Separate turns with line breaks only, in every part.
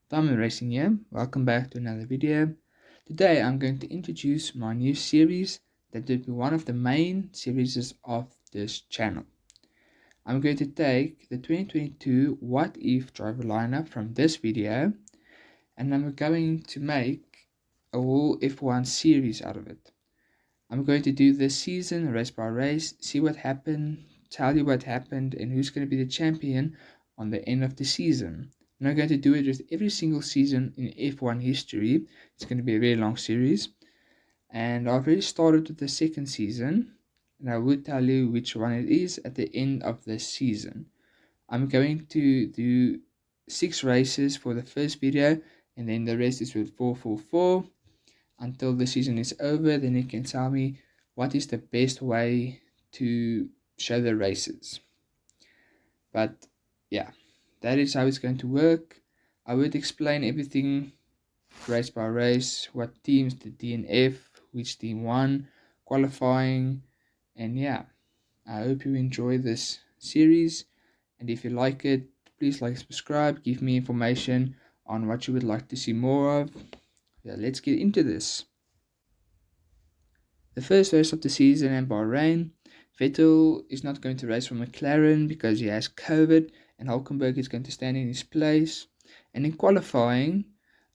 Diamond Racing here. Welcome back to another video. Today I'm going to introduce my new series that will be one of the main series of this channel. I'm going to take the 2022 What If driver lineup from this video and I'm going to make a whole F1 series out of it. I'm going to do this season race by race, see what happened, tell you what happened and who's going to be the champion on the end of the season. I'm not going to do it with every single season in F1 history. It's going to be a very long series. And I've already started with the second season. And I will tell you which one it is at the end of this season. I'm going to do 6 races for the first video. And then the rest is with 444 until the season is over. Then you can tell me what is the best way to show the races. But yeah, that is how it's going to work. I would explain everything race by race, what teams, the DNF, which team won, qualifying, and yeah, I hope you enjoy this series. And if you like it, please like, subscribe, give me information on what you would like to see more of. Yeah, let's get into this. The first race of the season in Bahrain, Vettel is not going to race for McLaren because he has COVID and Hulkenberg is going to stand in his place. And in qualifying,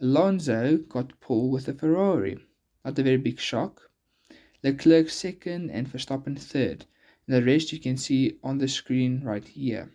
Alonso got pole with a Ferrari. Not a very big shock. Leclerc second and Verstappen third. And the rest you can see on the screen right here.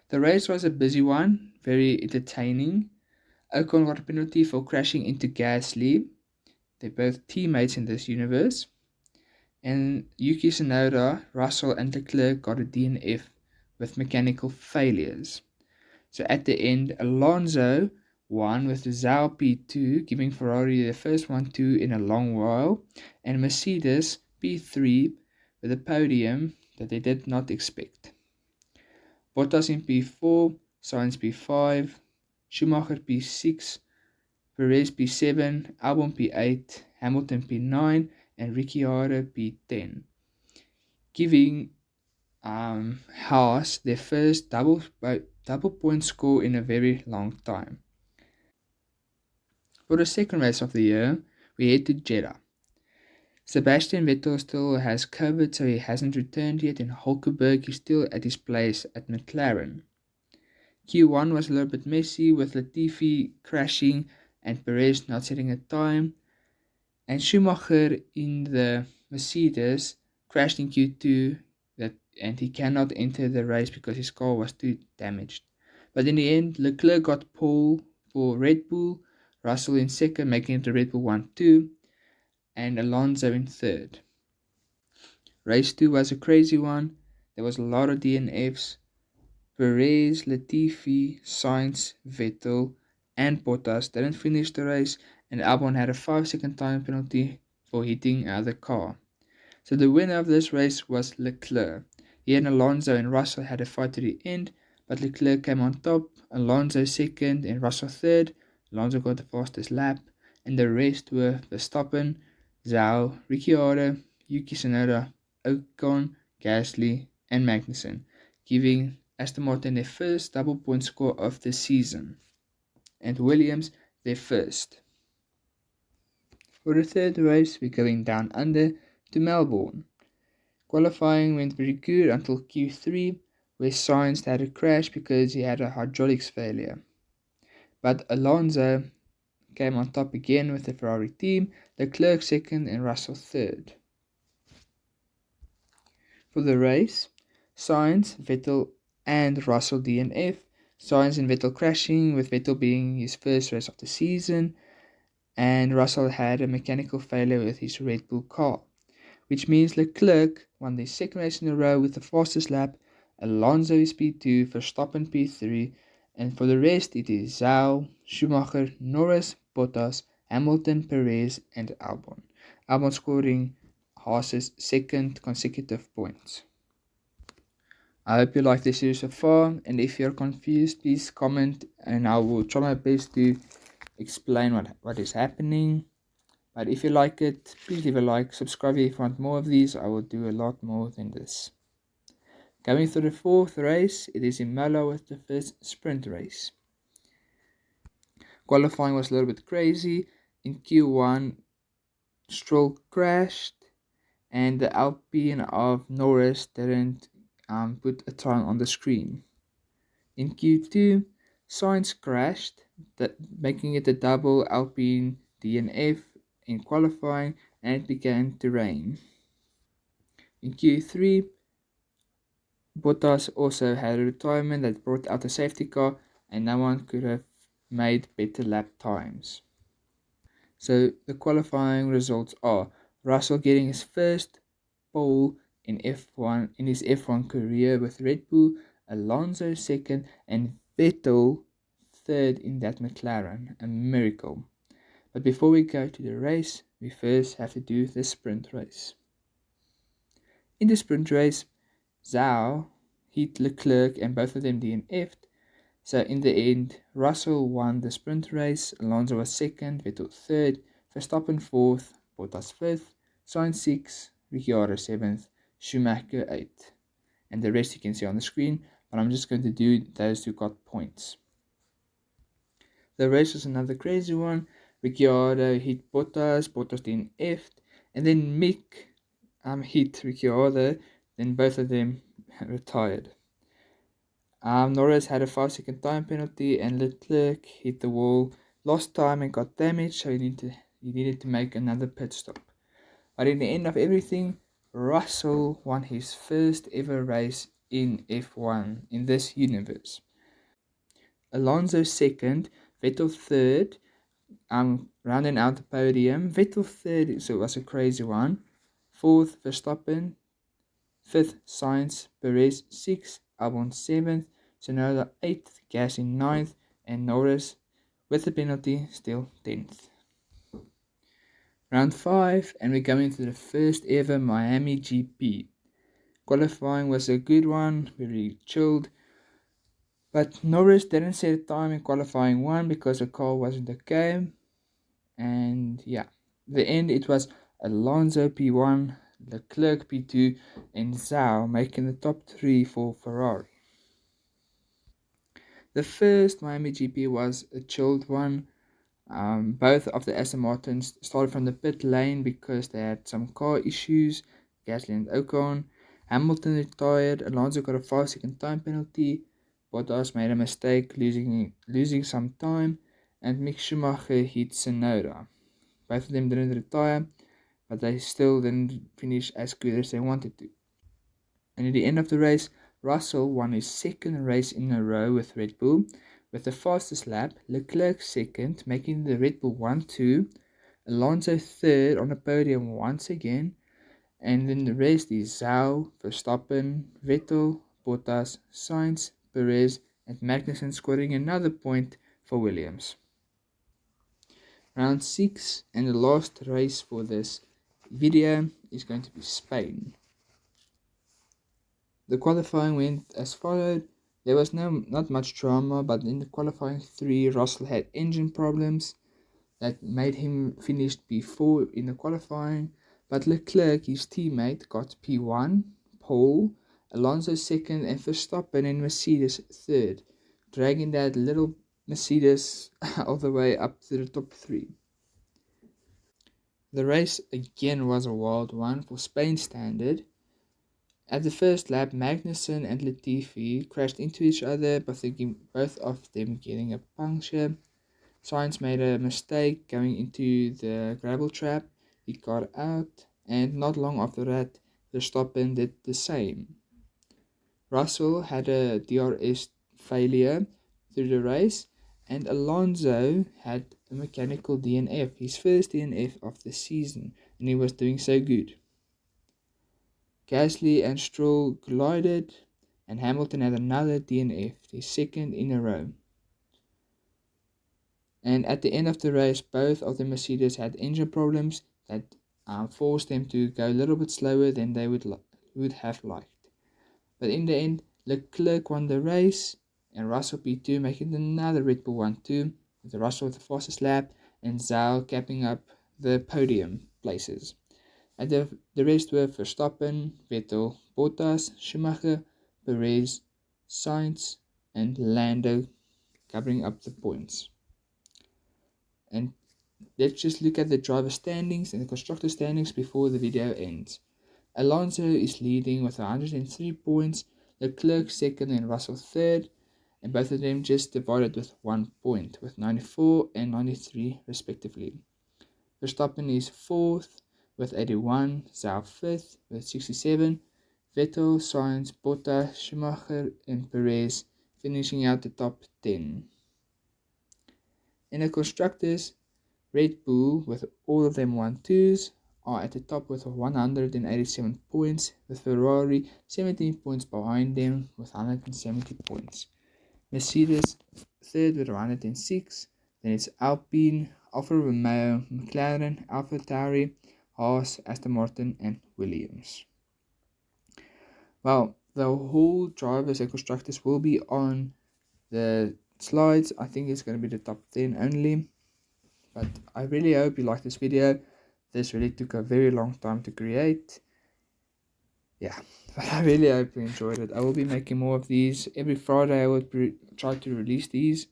The race was a busy one, very entertaining. Ocon got a penalty for crashing into Gasly. They're both teammates in this universe. And Yuki Tsunoda, Russell and Leclerc got a DNF with mechanical failures. So at the end, Alonso won with the Zhou P2, giving Ferrari their first 1-2 in a long while, and Mercedes P3 with a podium that they did not expect. Bottas in P4, Sainz P5, Schumacher P6, Perez P7, Albon P8, Hamilton P9, and Ricciardo P10, giving Haas their first double point score in a very long time. For the second race of the year, we head to Jeddah. Sebastian Vettel still has COVID, so he hasn't returned yet, and Hulkenberg is still at his place at McLaren. Q1 was a little bit messy with Latifi crashing and Perez not setting a time, and Schumacher in the Mercedes crashed in Q2 and he cannot enter the race because his car was too damaged. But in the end, Leclerc got pole for Red Bull, Russell in second, making it the Red Bull 1-2, and Alonso in third. Race 2 was a crazy one. There was a lot of DNFs. Perez, Latifi, Sainz, Vettel, and Bottas didn't finish the race, and Albon had a 5-second time penalty for hitting the car. So the winner of this race was Leclerc. He and Alonso and Russell had a fight to the end, but Leclerc came on top, Alonso second and Russell third. Alonso got the fastest lap, and the rest were Verstappen, Zhou, Ricciardo, Yuki Tsunoda, Ocon, Gasly, and Magnussen, giving Aston Martin their first double point score of the season, and Williams their first. For the third race, we're going down under to Melbourne. Qualifying went very good until Q3, where Sainz had a crash because he had a hydraulics failure. But Alonso came on top again with the Ferrari team, Leclerc second and Russell third. For the race, Sainz, Vettel and Russell DNF, Sainz and Vettel crashing, with Vettel being his first race of the season, and Russell had a mechanical failure with his Red Bull car, which means Leclerc won the second race in a row with the fastest lap, Alonso is P2, Verstappen P3, and for the rest it is Zhou, Schumacher, Norris, Bottas, Hamilton, Perez, and Albon. Albon scoring Haas's second consecutive points. I hope you like this series so far, and if you're confused, please comment and I will try my best to explain what is happening. But if you like it, please leave a like, subscribe if you want more of these. I will do a lot more than this. Going through the fourth race, it is Imola with the first sprint race. Qualifying was a little bit crazy. In Q1, Stroll crashed, and the Alpine of Norris didn't put a time on the screen. In Q2, Sainz crashed, making it a double Alpine DNF in qualifying, and it began to rain. In Q3, Bottas also had a retirement that brought out a safety car, and no one could have made better lap times. So the qualifying results are Russell getting his first pole in F1 in his F1 career with Red Bull, Alonso second, and Vettel third in that McLaren, a miracle. But before we go to the race, we first have to do the sprint race. In the sprint race, Zhou hit Leclerc and both of them DNF'd. So in the end, Russell won the sprint race, Alonso was second, Vettel third, Verstappen fourth, Bottas fifth, Sainz sixth, Ricciardo seventh, Schumacher eighth. And the rest you can see on the screen, but I'm just going to do those who got points. The race was another crazy one. Ricciardo hit Bottas DNF'd, and then Mick hit Ricciardo, then both of them retired. Norris had a 5-second time penalty, and Leclerc hit the wall, lost time and got damaged, so he needed to make another pit stop. But in the end of everything, Russell won his first ever race in F1 in this universe. Alonso second, Vettel third, rounding out the podium. Vettel third, so it was a crazy one. Fourth, Verstappen. Fifth, Sainz. Perez sixth, Albon seventh, Tsunoda eighth, Gasly ninth, and Norris, with the penalty, still 10th. Round 5, and we're going to the first ever Miami GP. Qualifying was a good one, very chilled. But Norris didn't set a time in qualifying 1 because the car wasn't okay. And yeah, the end it was Alonso P1, Leclerc P2, and Zhou making the top 3 for Ferrari. The first Miami GP was a chilled one. Both of the Aston Martins started from the pit lane because they had some car issues, Gasly and Ocon. Hamilton retired, Alonso got a 5-second time penalty, Bottas made a mistake losing some time, and Mick Schumacher hit Tsunoda. Both of them didn't retire, but they still didn't finish as good as they wanted to. And at the end of the race, Russell won his second race in a row with Red Bull, with the fastest lap, Leclerc second, making the Red Bull 1-2, Alonso third on the podium once again, and then the rest is Zhou, Verstappen, Vettel, Bottas, Sainz, Perez, and Magnussen scoring another point for Williams. Round 6 and the last race for this video is going to be Spain. The qualifying went as followed. There was not much drama, but in the qualifying 3, Russell had engine problems that made him finish P4 in the qualifying, but Leclerc, his teammate, got P1, pole, Alonso second, and Verstappen and Mercedes third, dragging that little Mercedes all the way up to the top 3. The race again was a wild one for Spain standard. At the first lap, Magnussen and Latifi crashed into each other, both of them getting a puncture. Sainz made a mistake going into the gravel trap. He got out, and not long after that, Verstappen did the same. Russell had a DRS failure through the race, and Alonso had a mechanical DNF, his first DNF of the season, and he was doing so good. Gasly and Stroll collided, and Hamilton had another DNF, his second in a row. And at the end of the race, both of the Mercedes had engine problems that forced them to go a little bit slower than they would have liked. But in the end, Leclerc won the race, and Russell P2 making another Red Bull 1-2, with Russell with the fastest lap, and Zhou capping up the podium places. And the rest were Verstappen, Vettel, Bottas, Schumacher, Perez, Sainz, and Lando covering up the points. And let's just look at the driver standings and the constructor standings before the video ends. Alonso is leading with 103 points, Leclerc second and Russell third, and both of them just divided with 1 point, with 94 and 93 respectively. Verstappen is fourth with 81, Zhou fifth with 67, Vettel, Sainz, Bottas, Schumacher, and Perez finishing out the top 10. In the constructors, Red Bull, with all of them 1-2s, are at the top with 187 points, with Ferrari 17 points behind them with 170 points. Mercedes third with 106, then it's Alpine, Alfa Romeo, McLaren, AlphaTauri, Haas, Aston Martin, and Williams. Well, the whole drivers and constructors will be on the slides. I think it's going to be the top 10 only. But I really hope you liked this video. This really took a very long time to create. Yeah, but I really hope you enjoyed it. I will be making more of these. Every Friday I will try to release these.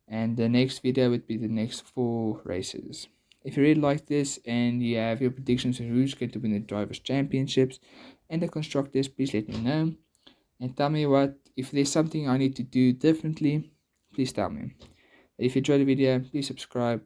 And the next video would be the next 4 races. If you really like this and you have your predictions on who's going to win the Drivers' Championships and the Constructors, please let me know. And tell me if there's something I need to do differently, please tell me. If you enjoyed the video, please subscribe.